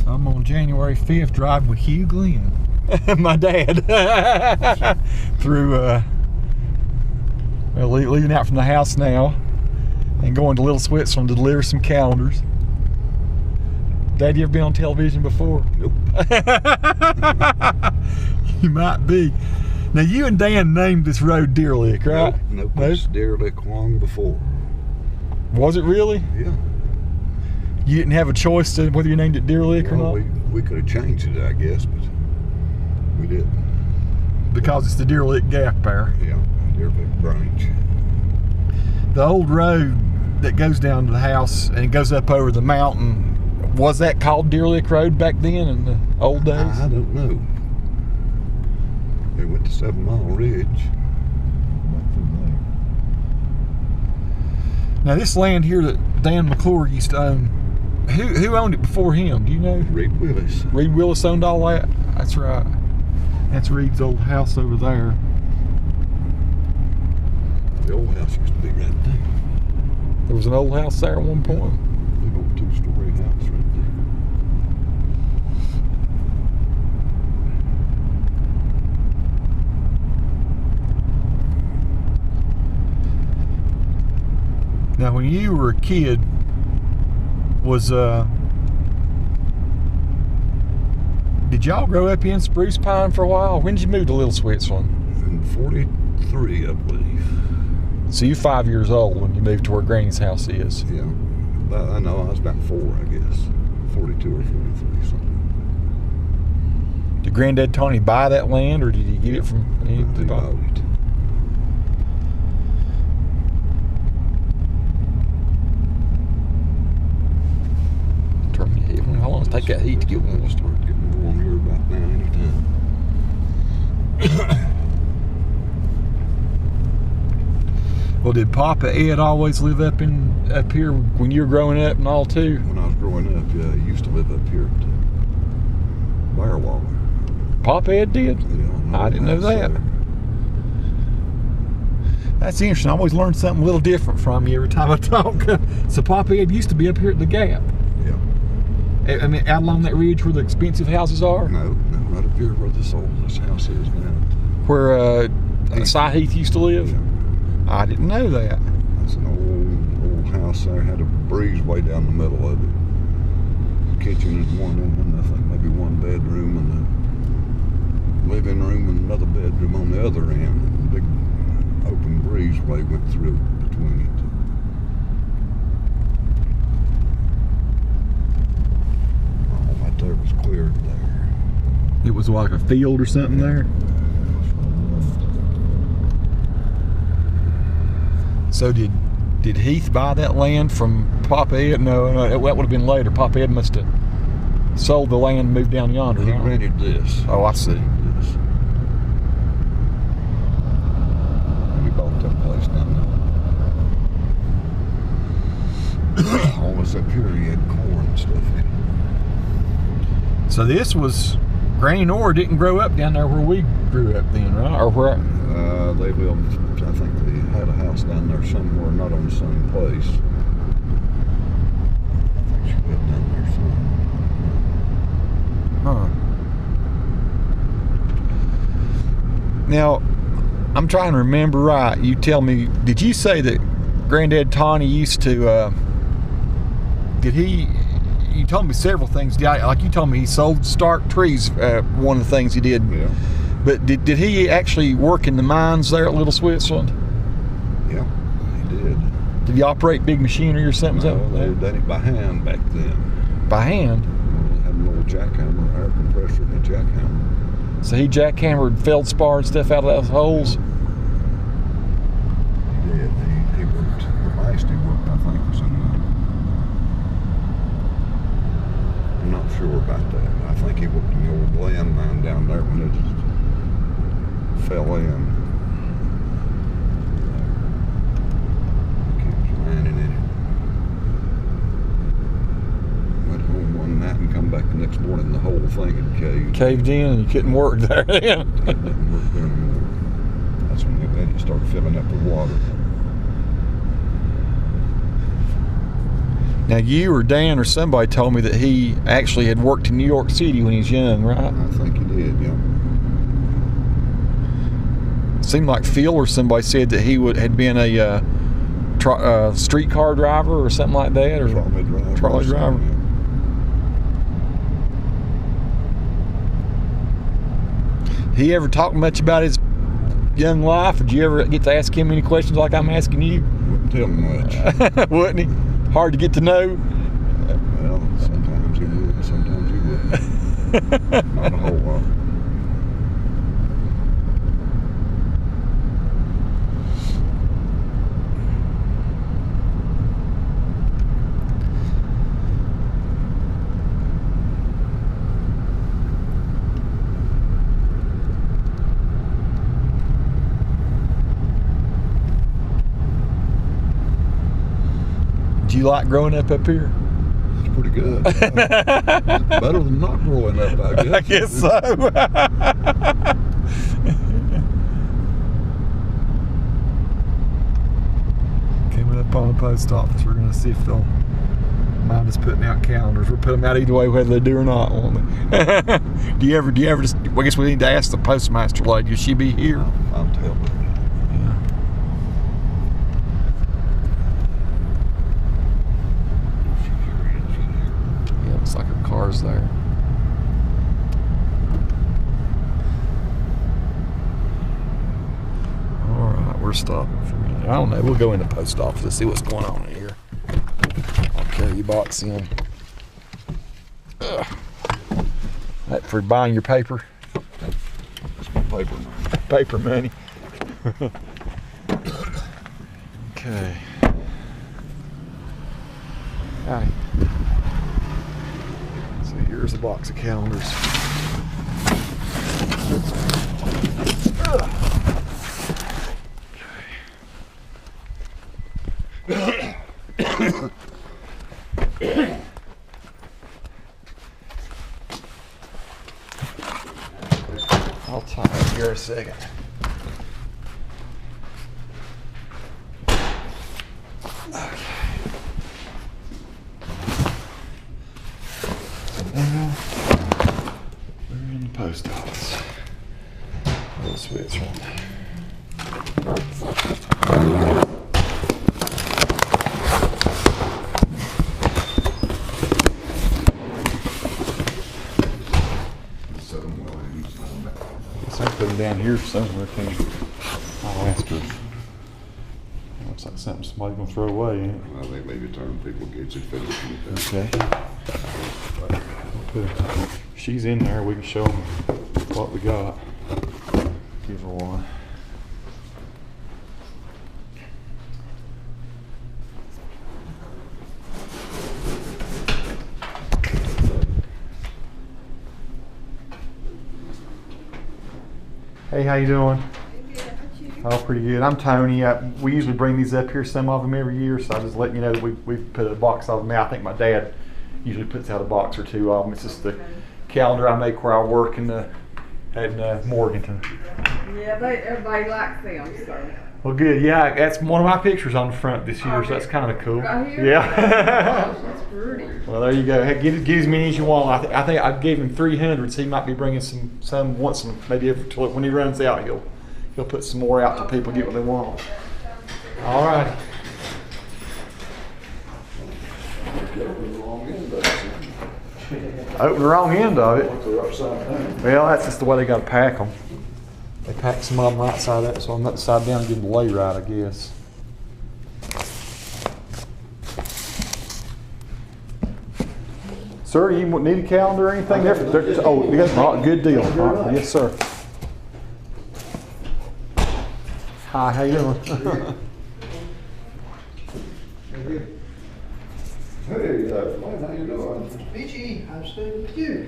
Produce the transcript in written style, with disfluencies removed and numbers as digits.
I'm on January 5th driving with Hugh Glenn, my dad, through, leaving out from the house now and going to Little Switzerland to deliver some calendars. Dad, you ever been on television before? Nope. You might be. Now, you and Dan named this road Deer Lick, right? Nope. It's Deer Lick long before. Was it really? Yeah. You didn't have a choice to whether you named it Deer Lick or not? We could have changed it, I guess, but we didn't. Because it's the Deer Lick Gap there. Yeah, Deer Lick branch. The old road that goes down to the house and it goes up over the mountain, was that called Deer Lick Road back then in the old days? I don't know. They went to 7 Mile Ridge. Now this land here that Dan McClure used to own, who owned it before him? Do you know? Reed Willis. Reed Willis owned all that? That's right. That's Reed's old house over there. The old house used to be right there. There was an old house there at one point? Big old 2-story house right there. Now, when you were a kid, did y'all grow up in Spruce Pine for a while? When did you move to Little Switzerland? In 43, I believe. So you're 5 years old when you moved to where Granny's house is. Yeah. I know, I was about 4, I guess. 42 or 43, something. Did Granddad Tony buy that land, or did he get it from... He bought it. Turn your head. How long does it take that heat to get warm? It'll start getting warm here about now anytime. Well, did Papa Ed always live up here when you were growing up and all too? When I was growing up, yeah, he used to live up here at Bearwater. Papa Ed did? Yeah, I didn't know that. That's interesting. I always learn something a little different from you every time I talk. So Papa Ed used to be up here at the Gap. Yeah. I mean, out along that ridge where the expensive houses are? No, right up here where this house is now. Where Cy Heath used to live? Yeah. I didn't know that. That's an old house there. Had a breezeway down the middle of it. The kitchen is one, and I think maybe one bedroom, and the living room and another bedroom on the other end. A big open breezeway went through between it. All right there was cleared there. It was like a field or something there? So did Heath buy that land from Papa Ed? No, that would have been later. Papa Ed must have sold the land and moved down yonder. He rented this. Oh, I see. This. And he bought that place down there. All this up here, he had corn and stuff in it. So this was, Granny Nora didn't grow up down there where we grew up then, right? Or where? They lived, I think they had a house down there somewhere, not on the same place. I think she lived down there somewhere. Huh. Now, I'm trying to remember right. You tell me, did you say that Granddad Tawny used to, you told me several things. Like you told me he sold Stark trees, one of the things he did. Yeah. But did he actually work in the mines there at Little Switzerland? Yeah, he did. Did he operate big machinery or something? No, they done it by hand back then. By hand? They had an old jackhammer, air compressor and a jackhammer. So he jackhammered feldspar and stuff out of those holes? He did. He worked. The last he worked, I think, was in I'm not sure about that. I think he worked in the old Glenn mine down there when it fell in. Kept mining in it. Went home one night and come back the next morning, the whole thing had caved. Caved in and you couldn't work there then? Didn't work there anymore. That's when it started filling up with water. Now, you or Dan or somebody told me that he actually had worked in New York City when he was young, right? I think he did, yeah. Seemed like Phil or somebody said that he had been a streetcar driver or something like that, or trolley driver. Yeah. He ever talked much about his young life? Or did you ever get to ask him any questions like I'm asking you? Wouldn't tell him much. Wouldn't he? Hard to get to know? Well, sometimes he would, and sometimes he wouldn't. Not a whole lot. Do you like growing up here? It's pretty good. Better than not growing up, I guess. I guess so. Coming up on the post office, we're going to see if they'll mind us putting out calendars. We'll put them out either way, whether they do or not, won't they? Do you ever just, well, I guess we need to ask the postmaster lady, will she be here? I'll tell her. Looks like her car's there. All right, we're stopping for a minute. I don't know. We'll go in the post office and see what's going on in here. I'll carry your box in. Ugh. That for buying your paper? That's my paper money. Paper money. Okay. All right. So here's a box of calendars. I'll tie it here a second. Now, we're in the post office. Little Switzerland. Guess I'll put them down here somewhere. I'll ask her. Looks like something somebody's gonna throw away, ain't it? Well, they maybe turn people gets it finished. Okay. She's in there. We can show them what we got. Give her one. Hey, how you doing? Oh, pretty good. I'm Tony. We usually bring these up here, some of them every year, so I just let you know that we put a box of them out. I think my dad usually puts out a box or two of them. It's just the calendar I make where I work in Morganton. Yeah, everybody likes them, so. Well, good. Yeah, that's one of my pictures on the front this year, so that's kind of cool. Right here? Yeah. That's pretty. Well, there you go. Hey, get as many as you want. I think I gave him 300, so he might be bringing some once, maybe when he runs out, he'll put some more out till people get what they want. All right. Open the wrong end of it. Well, that's just the way they got to pack them. They pack some of them right side up, so I'm upside down and get them to lay right, I guess. Sir, you need a calendar or anything? Oh, good deal. Right. Yes, sir. Hi, how you doing? Hey, how you doing? Peachy, I'm staying with you.